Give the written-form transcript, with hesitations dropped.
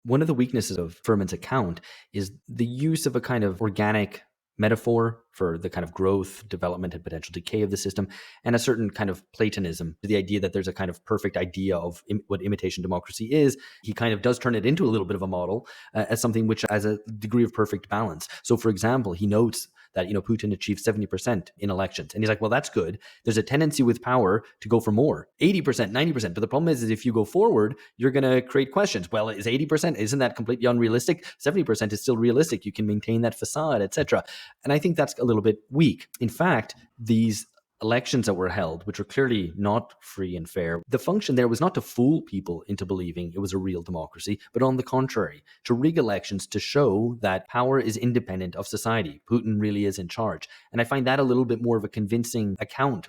One of the weaknesses of Furman's account is the use of a kind of organic metaphor for the kind of growth, development, and potential decay of the system, and a certain kind of Platonism, the idea that there's a kind of perfect idea of what imitation democracy is. He kind of does turn it into a little bit of a model as something which has a degree of perfect balance. So, for example, he notes that Putin achieved 70% in elections, and he's like, well, that's good. There's a tendency with power to go for more, 80%, 90%. But the problem is if you go forward, you're going to create questions. Well, is 80%? Isn't that completely unrealistic? 70% is still realistic. You can maintain that facade, etc. And I think that's a little bit weak. In fact, these elections that were held, which were clearly not free and fair, the function there was not to fool people into believing it was a real democracy, but on the contrary, to rig elections to show that power is independent of society. Putin really is in charge. And I find that a little bit more of a convincing account.